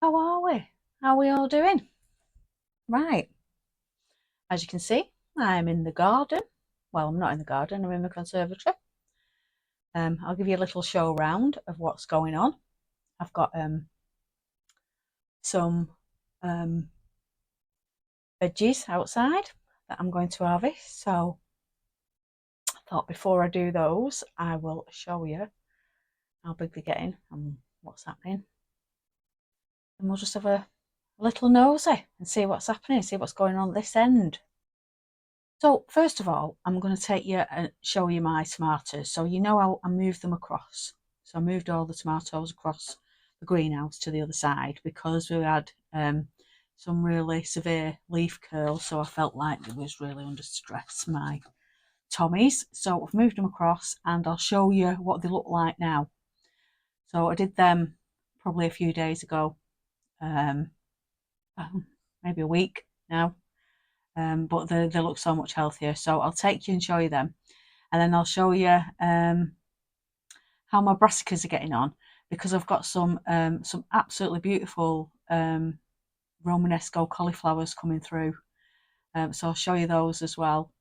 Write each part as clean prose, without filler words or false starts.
How are we? How are we all doing? Right, as you can see, I'm in the garden. Well, I'm not in the garden, I'm in the conservatory. I'll give you a little show round of what's going on. I've got some um, veggies outside that I'm going to harvest. So I thought before I do those, I will show you how big they're getting and what's happening. And we'll just have a little nosy and see what's happening, see what's going on at this end. So first of all, I'm going to take you and show you my tomatoes. So you know how I moved them across. So I moved all the tomatoes across the greenhouse to the other side because we had some really severe leaf curl. So I felt like it was really under stress, my Tommies. So I've moved them across and I'll show you what they look like now. So I did them probably a few days ago, um, maybe a week now. But they look so much healthier. So I'll take you and show you them, and then I'll show you how my brassicas are getting on because I've got some absolutely beautiful Romanesco cauliflowers coming through. So I'll show you those as well.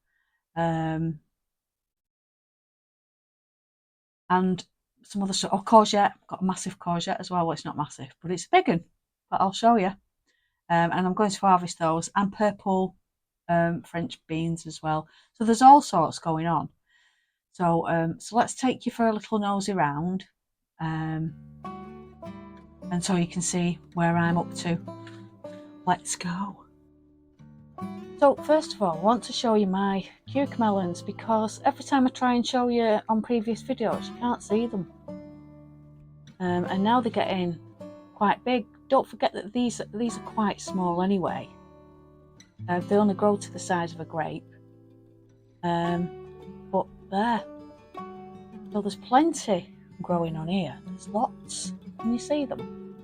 And some other stuff. Oh, courgette. I've got a massive courgette as well. Well, it's not massive, but it's a big one. But I'll show you. And I'm going to harvest those and purple French beans as well. So there's all sorts going on. So let's take you for a little nosy round, and so you can see where I'm up to. Let's go. So first of all, I want to show you my cucamelons because every time I try and show you on previous videos, you can't see them. And now they're getting quite big. Don't forget that these are quite small anyway. They only grow to the size of a grape. But there. So there's plenty growing on here. There's lots. Can you see them?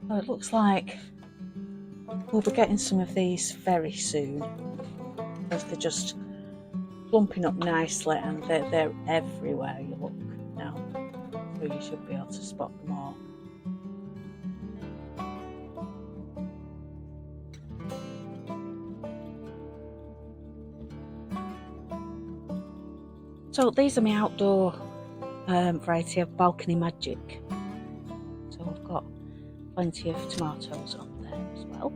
So it looks like we'll be getting some of these very soon because they're just plumping up nicely and they're everywhere you look now. So you should be able to spot them all. So these are my outdoor variety of Balcony Magic. So I've got plenty of tomatoes on there as well.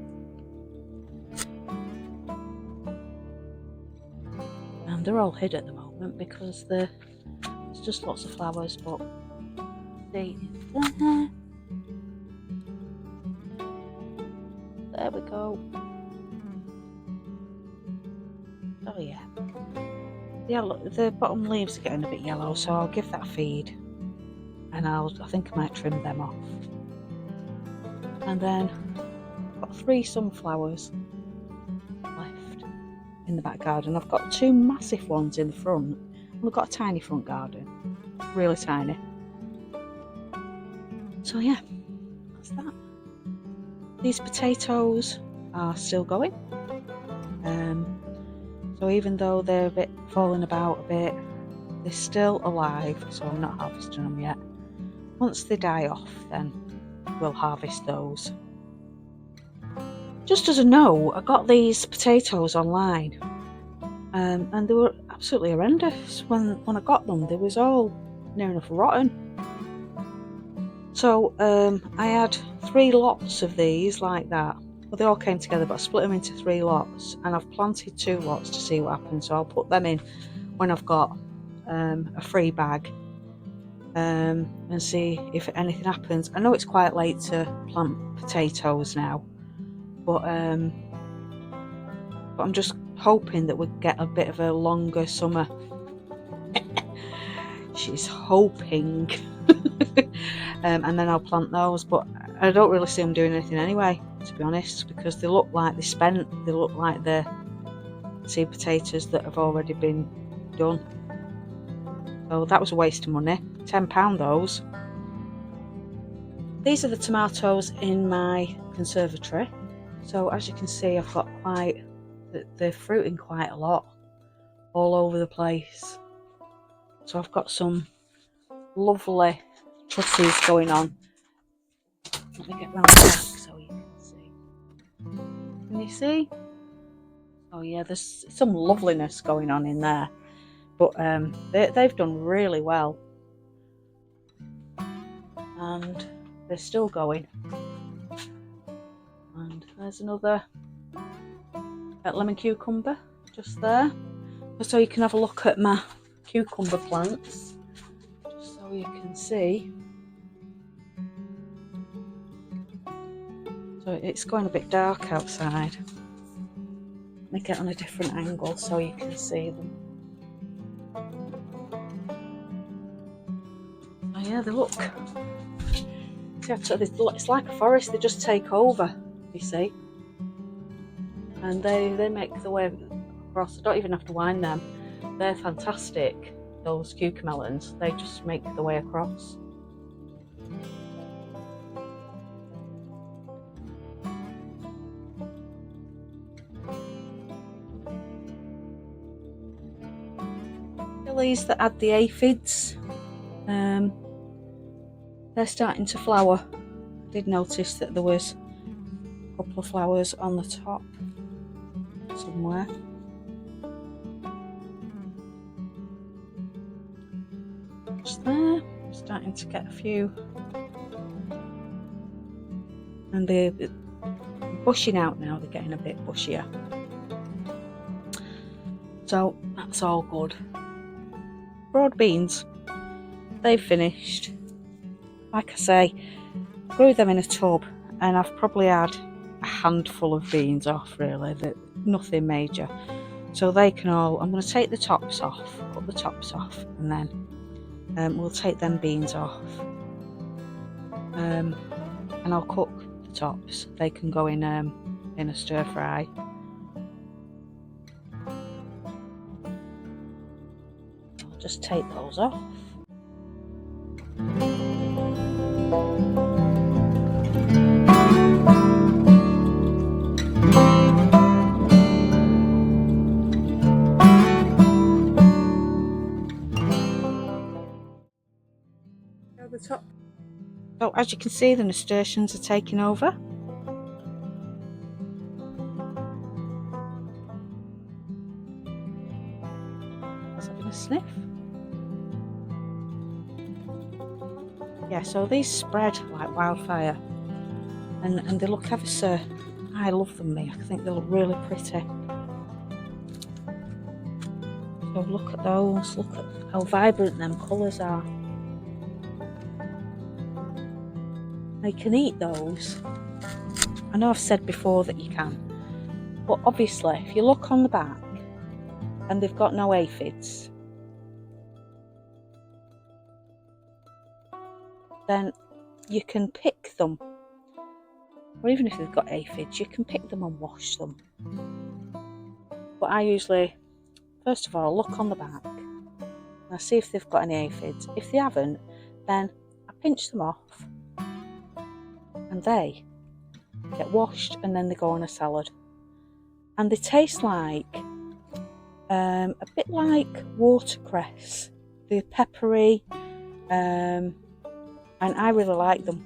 And they're all hid at the moment because there's just lots of flowers, but see, there we go. Oh yeah. The bottom leaves are getting a bit yellow, so I'll give that a feed, and I think I might trim them off. And then I've got 3 sunflowers left in the back garden. I've got 2 massive ones in the front. We've got a tiny front garden, really tiny. So yeah, that's that. These potatoes are still going. So even though they're a bit falling about a bit, they're still alive, so I'm not harvesting them yet. Once they die off, then we'll harvest those. Just as a note, I got these potatoes online, and they were absolutely horrendous when I got them. They was all near enough rotten. So I had 3 lots of these like that. Well, they all came together, but I split them into 3 lots, and I've planted 2 lots to see what happens. So I'll put them in when I've got a free bag, and see if anything happens. I know it's quite late to plant potatoes now, but I'm just hoping that we'll get a bit of a longer summer. She's hoping. And then I'll plant those, but I don't really see them doing anything anyway, to be honest, because they look like they're spent. They look like they're seed potatoes that have already been done. So that was a waste of money. £10 those. These are the tomatoes in my conservatory. So as you can see, I've got they're fruiting quite a lot all over the place. So I've got some lovely trusses going on. Let me get round the back so you can see. Can you see? Oh yeah, there's some loveliness going on in there, but they've done really well, and they're still going. And there's another lemon cucumber just there, just so you can have a look at my cucumber plants, just so you can see. So it's going a bit dark outside. Let me get on a different angle so you can see them. Oh yeah, they look. It's like a forest. They just take over, you see, and they make the way across. I don't even have to wind them. They're fantastic. Those cucamelons. They just make the way across. Lilies that had the aphids, they're starting to flower. I did notice that there was a couple of flowers on the top somewhere. Just there, I'm starting to get a few, and they're bushing out now. They're getting a bit bushier, so that's all good. Broad beans, they've finished. Like I say, grew them in a tub, and I've probably had a handful of beans off, really, nothing major. So they can all, I'm going to take the tops off, cut the tops off, and then we'll take them beans off, and I'll cook the tops. They can go in a stir fry. I'll just take those off. The top. So as you can see, the nasturtiums are taking over. Let's have a sniff. Yeah, so these spread like wildfire, and they look ever so. I love them, me. I think they look really pretty. So look at those. Look at how vibrant them colours are. You can eat those. I know I've said before that you can, but obviously if you look on the back and they've got no aphids, then you can pick them, or even if they've got aphids, you can pick them and wash them. But I usually, first of all, look on the back and I see if they've got any aphids. If they haven't, then I pinch them off and they get washed, and then they go on a salad. And they taste like a bit like watercress. They're peppery, and I really like them.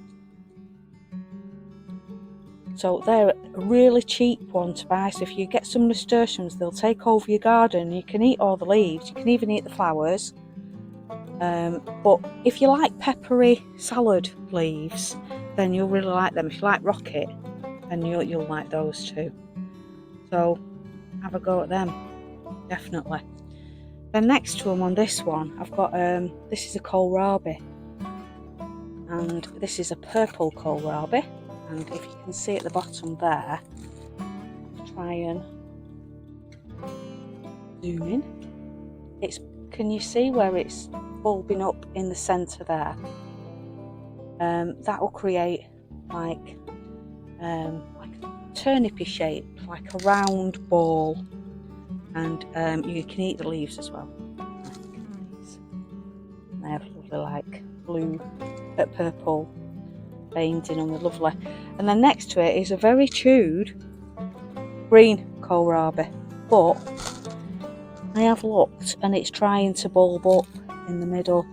So they're a really cheap one to buy. So if you get some nasturtiums, they'll take over your garden. You can eat all the leaves. You can even eat the flowers. But if you like peppery salad leaves, then you'll really like them. If you like rocket, then you'll like those too. So have a go at them, definitely. Then next to them on this one, I've got this is a kohlrabi, and this is a purple kohlrabi. And if you can see at the bottom there, try and zoom in. Can you see where it's bulbing up in the centre there? That will create like a turnipy shape, like a round ball, and you can eat the leaves as well. They have lovely like blue, purple veins in them, they're lovely. And then next to it is a very chewed green kohlrabi, but I have looked and it's trying to bulb up in the middle.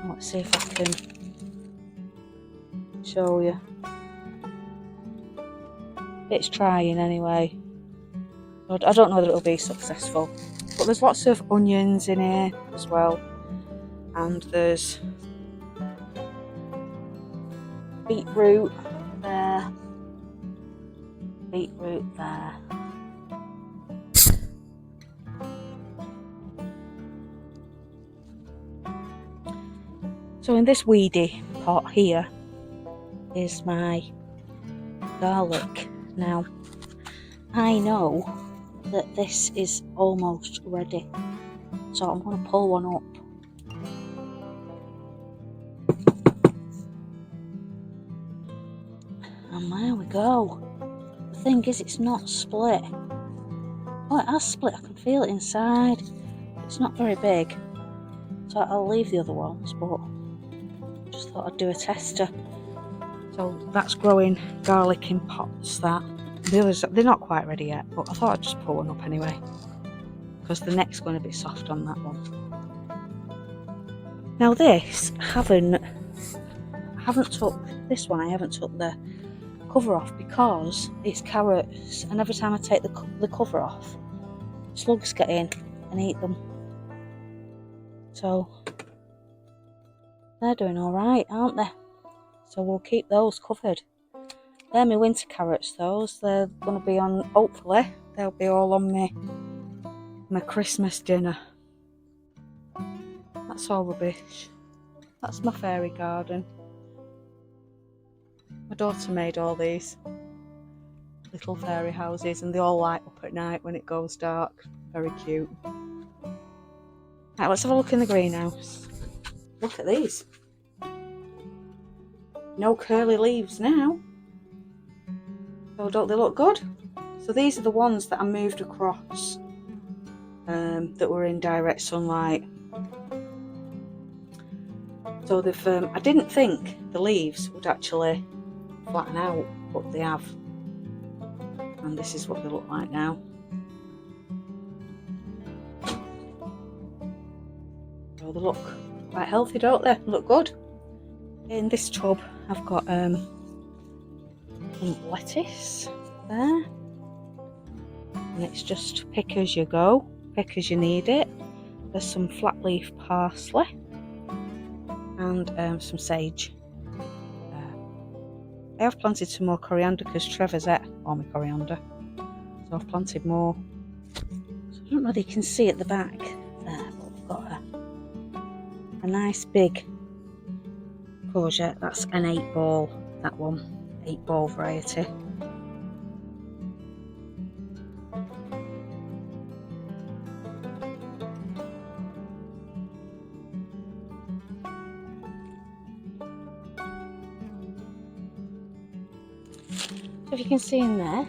Let's see if I can show you. It's trying anyway. I don't know whether it'll be successful. But there's lots of onions in here as well. And there's beetroot there. Beetroot there. So in this weedy pot here is my garlic. Now, I know that this is almost ready, so I'm going to pull one up. And there we go. The thing is, it's not split. Oh, it has split. I can feel it inside. It's not very big, so I'll leave the other ones, but just thought I'd do a tester. So that's growing garlic in pots. That the others, they're not quite ready yet, but I thought I'd just pull one up anyway, because the neck's going to be soft on that one. Now this, I haven't took this one. I haven't took the cover off because it's carrots, and every time I take the cover off, slugs get in and eat them. So they're doing all right, aren't they? So we'll keep those covered. They're my winter carrots. Those, they're going to be on. Hopefully, they'll be all on my Christmas dinner. That's all rubbish. That's my fairy garden. My daughter made all these little fairy houses, and they all light up at night when it goes dark. Very cute. Right, let's have a look in the greenhouse. Look at these. No curly leaves now. So don't they look good? So these are the ones that I moved across that were in direct sunlight. So they've. I didn't think the leaves would actually flatten out, but they have. And this is what they look like now. So they look quite healthy, don't they? Look good. In this tub, I've got some lettuce there, and it's just pick as you go, pick as you need it. There's some flat leaf parsley and some sage. I have planted some more coriander because Trevor's ate all my coriander, so I've planted more. So I don't know whether you can see at the back there, but we've got a nice big courgette. That's an 8-ball, that one, 8-ball variety. So if you can see in there,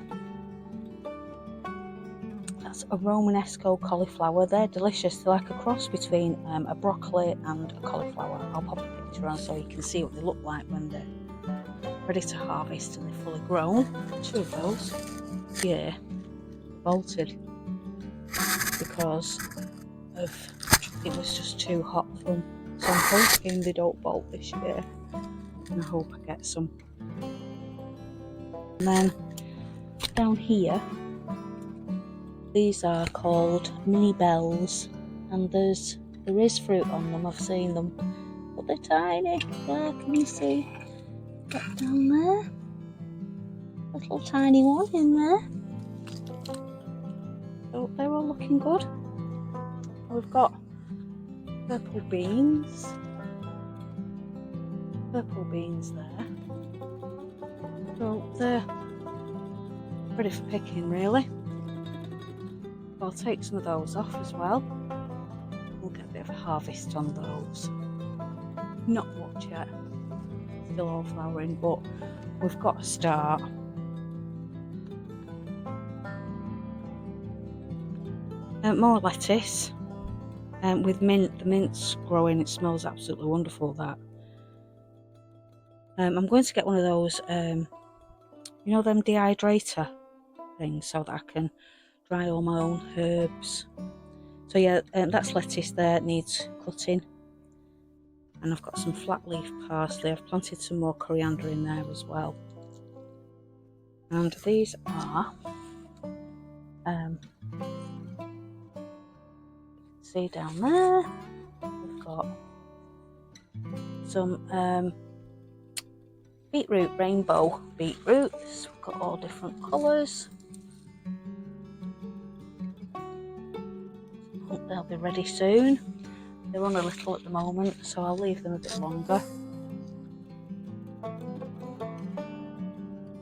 that's a Romanesco cauliflower. They're delicious. They're like a cross between a broccoli and a cauliflower. I'll pop a picture on so you can see what they look like when they're ready to harvest and they're fully grown. 2 of those here bolted because it was just too hot for them. So I'm hoping they don't bolt this year, and I hope I get some. And then down here, these are called mini bells, and there is fruit on them. I've seen them, but they're tiny. There, can you see? Get down there, little tiny one in there. So they're all looking good. We've got purple beans there. So they're ready for picking, really. I'll take some of those off as well. We'll get a bit of a harvest on those. Not much yet, still all flowering, but we've got a start. More lettuce with mint. The mint's growing, it smells absolutely wonderful, that. I'm going to get one of those, them dehydrator things, so that I can dry all my own herbs. So yeah, that's lettuce there, it needs cutting. and I've got some flat leaf parsley. I've planted some more coriander in there as well. And these are see down there we've got some beetroot, rainbow beetroots. We've got all different colours. I hope they'll be ready soon. They're on a little at the moment, so I'll leave them a bit longer.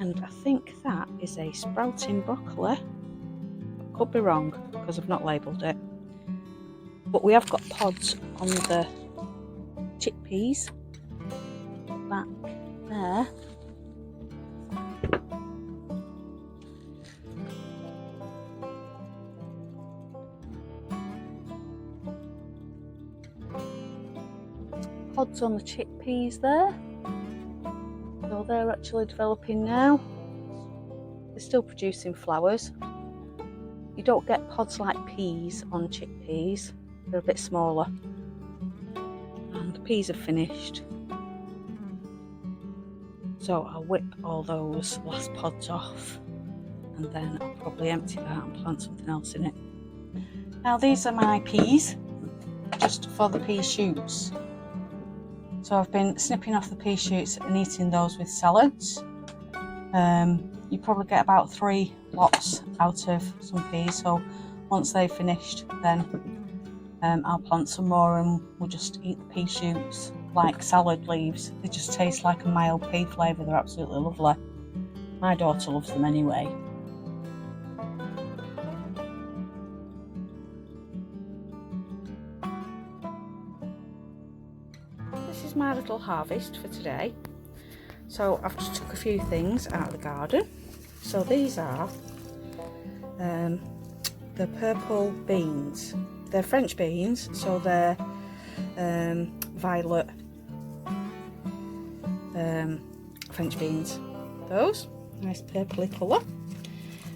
And I think that is a sprouting broccoli. Could be wrong because I've not labelled it. But we have got pods on the chickpeas back there. Pods on the chickpeas there. So they're actually developing now. They're still producing flowers. You don't get pods like peas on chickpeas. They're a bit smaller. And the peas are finished. So I'll whip all those last pods off, and then I'll probably empty that and plant something else in it. Now these are my peas, just for the pea shoots. So I've been snipping off the pea shoots and eating those with salads. You probably get about 3 lots out of some peas, so once they've finished then I'll plant some more and we'll just eat the pea shoots like salad leaves. They just taste like a mild pea flavour. They're absolutely lovely. My daughter loves them anyway. This is my little harvest for today. So I've just took a few things out of the garden. So these are the purple beans. They're French beans, so they're violet French beans. Those, nice purpley colour.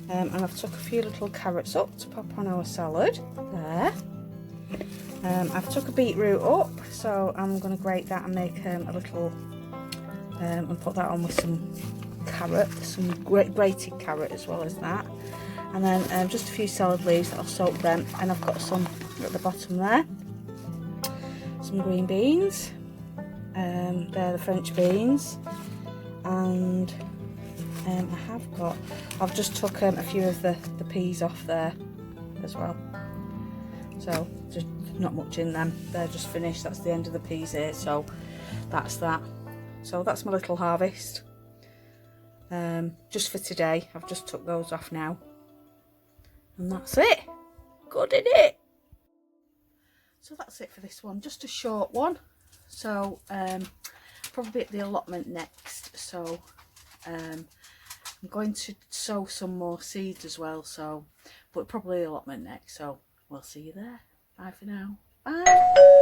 And I've took a few little carrots up to pop on our salad there. I've took a beetroot up, so I'm going to grate that and make a little and put that on with some carrot, some grated carrot as well as that, and then just a few salad leaves. I'll soak them, and I've got some at the bottom there, some green beans. They're the French beans, and I've just took a few of the peas off there as well. So just not much in them. They're just finished. That's the end of the peas here. So that's that. So that's my little harvest. Just for today. I've just took those off now. And that's it. Good, isn't it? So that's it for this one. Just a short one. So probably at the allotment next. So I'm going to sow some more seeds as well. So, but probably allotment next. So we'll see you there. Bye for now. Bye.